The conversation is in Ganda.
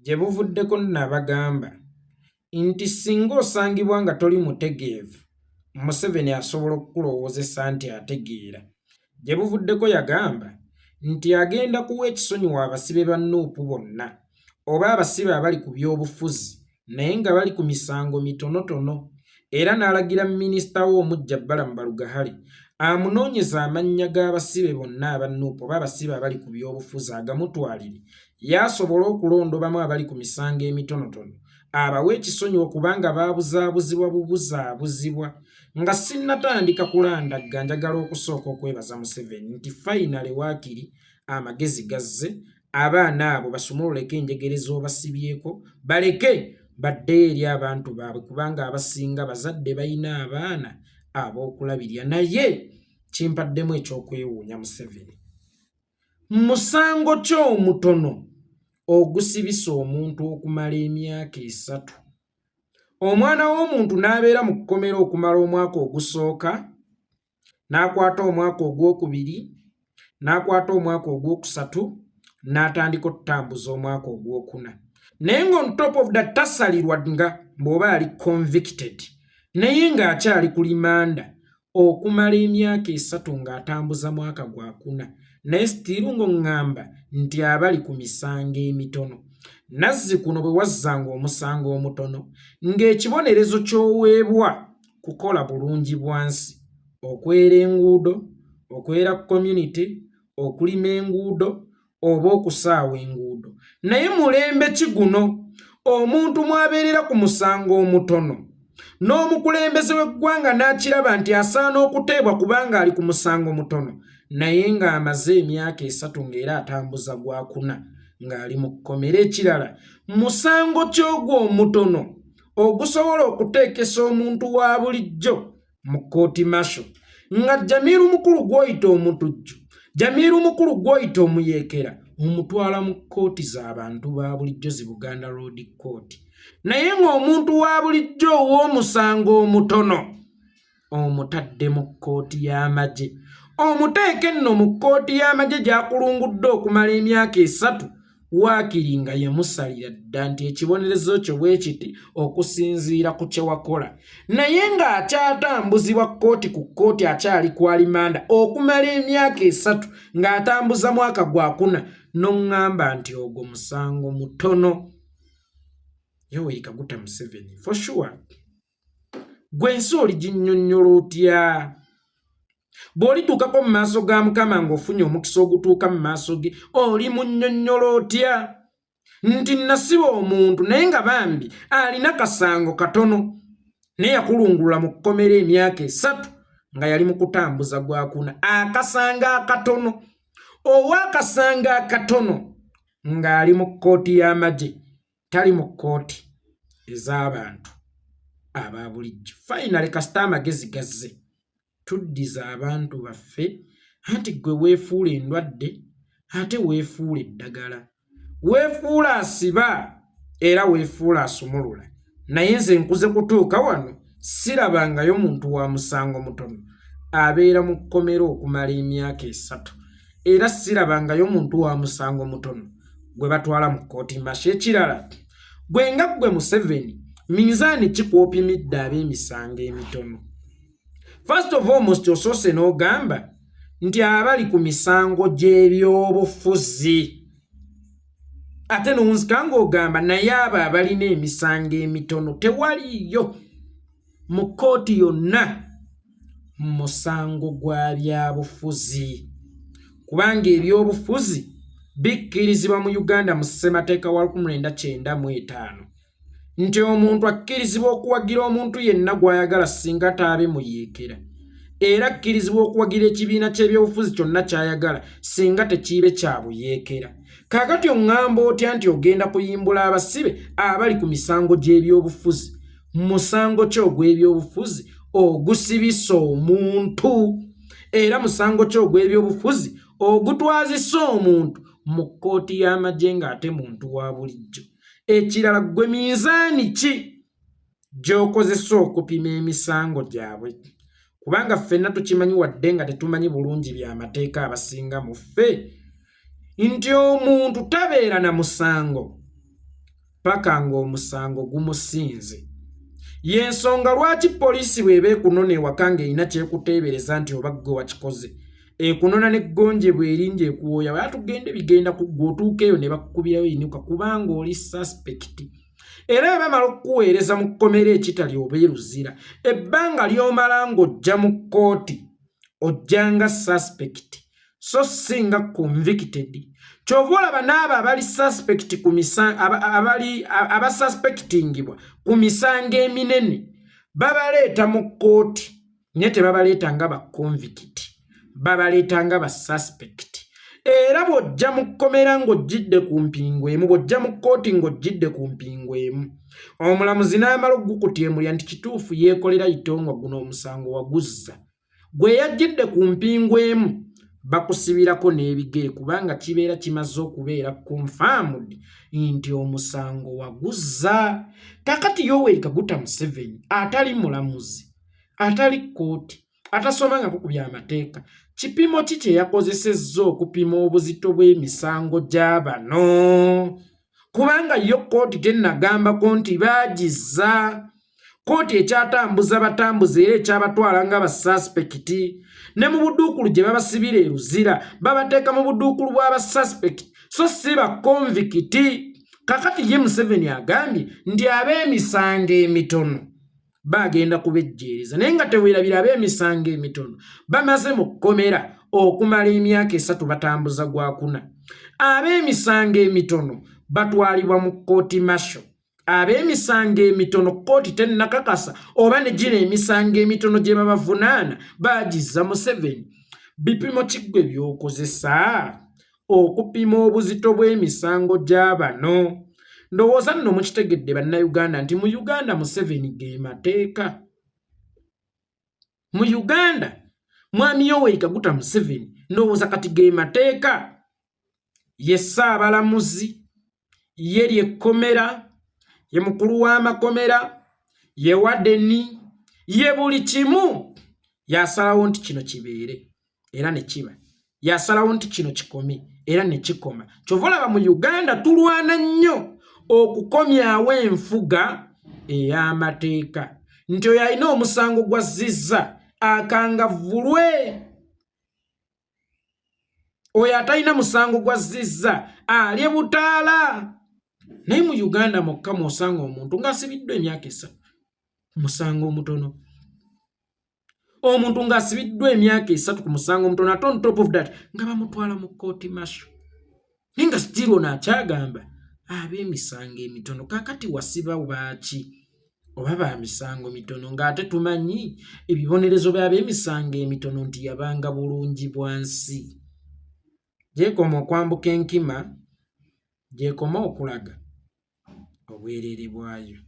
gye buvuddeko nabagamba nti singa osangibwa nga toli mutegeevu Museveni asobola okukulowoozesa nti ategeera. Gye buvuddeko yagamba nti agenda kuwa ekisonyiwa abasibe ba Nuupu bonna oba abasibe abali ku byobufuzi naye nga bali ku misango mitonotono, era n'alagira minisita w'omuggya Balamu Balugahali amunoonyeza amannya g'abasibe bonna aba Nuupu oba abasibe abali ku byobufuzi agamutwalire y'asobola okulondobamu abali ku misango emitonotono abawe ekisonyiwo kubanga baabuzaabuzibwa bubuzaabuzibwa. Nga sinnatandika kulandagga njagala okusooka okwebaza Museveni nti fayinale waakiri amagezi gazze, abaana abo basumululeko enjegere z'obasibyeko baleke badde eri abantu baabwe kubanga abasinga bazadde balina abaana ab'okulabirya. Naye kimpaddemu ekyokwewuunya Museveni, musango ki omutono ogusibisa omuntu okumala emyaka 3? Omwana w'omuntu n'abeera mu kkomera okumala omwaka ogusooka, n'akwata omwaka ogwokubiri, n'akwata omwaka ogwokusatu, n'atandika okutambuza omwaka ogwokuna. Naye ng'on top of that tasalirwa nga bw'oba ali convicted, naye ng'akyali ku limanda okumala emyaka 3 ng'atambuza mwaka gwakuna, naye sitiiru ng'oŋŋamba nti abali ku misango emitono. Nazzi kuno bwe wazzanga omusango omutono ng'ekibonerezo ky'oweebwa kukola bulungi bwansi, okwera enguudo, okwera community, okulima enguudo oba okusaawa enguudo. Naye mulembe ki guno omuntu mwabeerera ku musango omutono n'omukulembeze w'eggwanga n'akiraba nti asaana okuteebwa kubanga ali ku musango mutono, naye ng'amaze emyaka 3 ng'era atambuza gwakuna ng'ali mu kkomera? Ekirala, musango ky'ogwo omutono ogusobola okuteekesa omuntu wa bulijjo mu kooti masho nga Jamiru mukulu gw'oyita omutujju, Jamiru mukulu gw'oyita omuyeekera, omutwala mu kooti z'abantu ba bulijjo zi Buganda Road Court. Naye ng'omuntu wa bulijjo ow'omusango omutono omutadde mu kkooti y'amagye, omuteeke nno mu kkooti y'amagye gy'akulungudde okumala emyaka 3 waakiri nga yemusalira dda nti ekibonerezo kyo bwe kiti okusinziira ku kye wakola, naye ng'akyatambuzibwa kkooti ku kkooti akyali ku alimanda okumala emyaka 3 ng'atambuza mwaka gwakuna, n'oŋŋamba nti ogwo musango mutono. Yoweri Kaguta Museveni, for sure gwe ensi oliginnyonnyola otya? Bw'olituukako mu maaso ga Mukama ng'ofunye omukisa ogutuuka mu maaso ge oli munnyonnyola otya? Nti nasiba omuntu naye nga bambi alina kasango katono, naye yakulungulula mu kkomera emyaka 3 nga yali mu kutambuza gwakuna. Akasanga akatono owa akasanga akatono ng'ali mu kkooti y'amagye, tali mu kkooti ez'abantu aba bulijjo. Fayinale kasita amagezi gazze tuddiza abantu baffe, anti gwe weefuula endwadde ate weefuula eddagala, weefuula asiba era weefuula asumulula. Naye nze nkuze kutuuka wano sirabangayo muntu wa musango mutono abeera mu kkomera okumala emyaka 3, era sirabangayo muntu wa musango mutono gwe batwala mu kkooti masho. Ekirala, gwe nga gwe Museveni, minzaani ki kw'opimidde ab'emisango emitono? First of all, osoose n'ogamba nti abali ku misango gy'ebyobufuzi, ate n'onzika ng'ogamba naye abo abalina emisango emitono tewaliyo mu kkooti yonna musango gwa byabufuzi, kubanga ebyobufuzi bikkirizibwa mu Uganda mu ssemateeka wa 1995 nti omuntu akkirizibwa okuwagira omuntu yenna gw'ayagala singa taabe muyeekera, era akkirizibwa okuwagira ekibiina ky'ebyobufuzi kyonna ky'ayagala singa tekiibe kya buyeekera. Kaakati oŋŋamba otya nti ogenda kuyimbula abasibe abali ku misango gy'ebyobufuzi? Musango ki ogw'ebyobufuzi ogusibisa omuntu, era musango ki ogw'ebyobufuzi ogutwazisa omuntu mu kkooti y'amagye ng'ate muntu wa bulijjo? Ekirala, gwe minzaani ki gy'okozesa okupima emisango gyabwe? Kubanga ffenna tukimanyi wadde nga tetumanyi bulungi by'amateeka abasinga mu ffe nti omuntu tabeera na musango paka ng'omusango gumusinze. Yensonga lwaki poliisi bw'eba ekunona ewaka ng'erina kyekuteebereza nti oba ggwe wakikoze. Ekunona n'eggonje bw'erinja ekuwooya wala tugende bigenda kuggwe eyo ne bakukubirayo yinuka kubanga oli suspect. Era bwe bamala okukuweereza mu kkomera ekitali oba eruzira, ebbanga ly'omala ng'ojja mu kkooti ojja nga suspect so singa convicted. Kyova olaba n'abo abali suspect ku abasuspectingibwa ku misango eminene babaleeta mu kkooti naye tebabaleeta nga ba convict, babaleeta nga ba suspect. Era bw'ojja mu kkomera ng'ojjidde ku mpingo emu, bw'ojja mu kkooti ng'ojjidde ku mpingo emu, omulamuzi n'amala okukutyemulya nti kituufu Yekolera Itongwa guno omusango waguzza, gwe yajjidde ku mpingo emu bakusibirako n'ebigere kubanga kibeera kimaze okubeera confirmed nti omusango waguzza. Kakati Yoweri Kaguta Museveni atali mulamuzi, atali kkooti, atasomangako ku by'amateeka, kipimo ki kye yakozesezza okupima obuzito bw'emisango gya bano? Kubanga yo kkooti tennagambako nti baagizza. Kkooti ekyatambuza batambuze era ekyabatwala nga basuspekiti. Ne mu buduukulu gye babasibira eruzira babateeka mu buduukulu bw'abasuspekiti so si bakonvikiti. Kakati ye Museveni agambye nti ab'emisango emitono bagenda kubejjeereza, naye nga teweerabira ab'emisango emitono bamaze mu kkomera okumala emyaka 3 batambuza gwakuna. Ab'emisango emitono batwalibwa mu kkooti masho. Ab'emisango emitono kkooti tennakakasa oba ne gino emisango emitono gye babavunaana baagizza Museveni. Bipimo ki ggwe by'okozesa okupima obuzito bw'emisango gya bano? Ndowooza nno mukitegedde bannayuganda nti mu Uganda Museveni ge mateeka. Mu Uganda mwami Yoweri Kaguta Museveni ndowooza kati ge mateeka. Ye Ssaabalamuzi, ye lyekkomera, ye mukulu w'amakomera, ye wadeni, ye buli kimu. Yasalawo nti kino kibeere era ne kiba. Yasalawo nti kino kikome era ne kikoma. Kyova olaba mu Uganda tulwana nnyo okukomyawo enfuga ey'amateeka. Nti oyo alina omusango gw'azzizza akangavvulwe. Oyo atalina musango gw'azzizza alye butaala. Naye mu Uganda mokka mw'osanga omuntu ng'asibiddwa emyaka 3 ku musango omutono. Omuntu ng'asibiddwa emyaka 3 ku musango omutono ate on top of that nga bamutwala mu kkooti masho. Naye nga still ono akyagamba ab'emisango emitono. Kakati wasiba baaki oba ba misango mitono ng'ate tumanyi ebibonerezo by'ab'emisango emitono nti yabanga bulungi bwansi. Gyekoma okwambuka enkima, gyekoma okulaga obwereere bwayo.